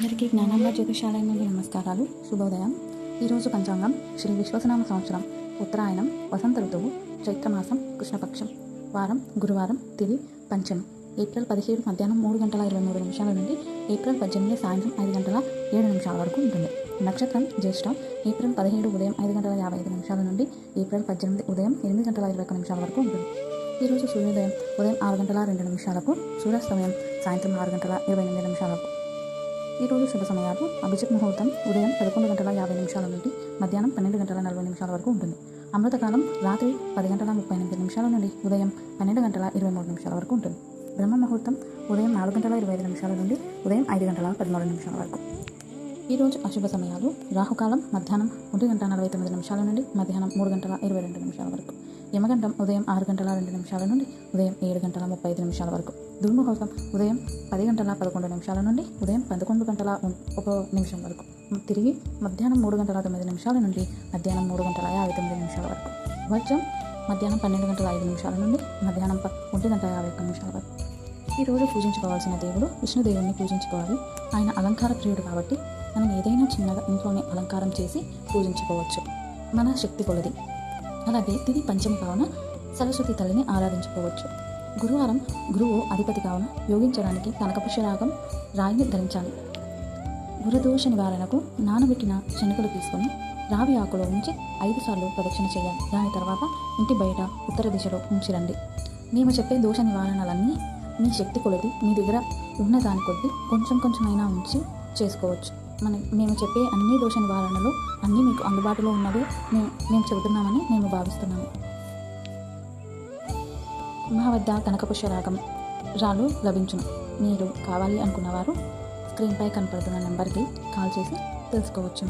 అందరికీ జ్ఞానాంబ జ్యోతిషాలయం నుండి నమస్కారాలు. శుభోదయం. ఈరోజు పంచాంగం శ్రీ విశ్వసనామ సంవత్సరం ఉత్తరాయణం వసంత ఋతువు చైత్రమాసం కృష్ణపక్షం వారం గురువారం తిథి పంచమి ఏప్రిల్ 17 మధ్యాహ్నం 3:23 నుండి ఏప్రిల్ 18 సాయంత్రం 5:07 వరకు ఉంటుంది. నక్షత్రం జ్యేష్ఠం ఏప్రిల్ 17 ఉదయం 5:55 నుండి ఏప్రిల్ 18 ఉదయం 8:21 వరకు ఉంటుంది. ఈరోజు సూర్యోదయం ఉదయం 6:02 సూర్యాస్తమయం సాయంత్రం 6:28 వరకు. ఈరోజు శుభ సమయాలు అభిజిత్ ముహూర్తం ఉదయం 11:50 నుండి మధ్యాహ్నం 12:40 వరకు ఉంటుంది. అమృతకాలం రాత్రి 10:38 నుండి ఉదయం 12:23 వరకు ఉంటుంది. బ్రహ్మ ముహూర్తం ఉదయం 4:25 నుండి ఉదయం 5:13 వరకు. ఈరోజు అశుభ సమయాలు రాహుకాలం మధ్యాహ్నం 1:49 నుండి మధ్యాహ్నం 3:22 వరకు. యమగండం ఉదయం 6:02 నుండి ఉదయం 7:35 వరకు. దుర్ముహూర్తం ఉదయం 10:11 నుండి ఉదయం 11:01 వరకు. తిరిగి మధ్యాహ్నం 3:09 నుండి మధ్యాహ్నం 3:59 వరకు. వర్జం మధ్యాహ్నం 12:05 నుండి మధ్యాహ్నం 1:51 వరకు. ఈరోజు పూజించుకోవాల్సిన దేవుడు విష్ణుదేవుని పూజించుకోవాలి. ఆయన అలంకార ప్రియుడు కాబట్టి మనం ఏదైనా చిన్నగా ఇంట్లోనే అలంకారం చేసి పూజించుకోవచ్చు, మన శక్తి కొలది. అలాగే తిథి పంచమి కావున సరస్వతి తల్లిని ఆరాధించుకోవచ్చు. గురువారం గురువు అధిపతి కావున యోగించడానికి కనకపుష్యరాగం రాయిని ధరించాలి. గురుదోష నివారణకు నానబెట్టిన శనగలు తీసుకొని రావి ఆకులో ఉంచి 5 సార్లు ప్రదక్షిణ చేయాలి. దాని తర్వాత ఇంటి బయట ఉత్తర దిశలో ఉంచిరండి. మేము చెప్పే దోష నివారణలన్నీ మీ శక్తి కొలది మీ దగ్గర ఉన్న దాని కొద్దీ కొంచెమైనా ఉంచి చేసుకోవచ్చు. మేము చెప్పే అన్ని దోష నివారణలు అన్నీ మీకు అందుబాటులో ఉన్నవే మేము చెబుతున్నామని మేము భావిస్తున్నాము. మా వద్ద కనకపుష్యరాగం రాళ్ళు లభించును. మీరు కావాలి అనుకున్నవారు స్క్రీన్పై కనపడుతున్న నెంబర్కి కాల్ చేసి తెలుసుకోవచ్చు.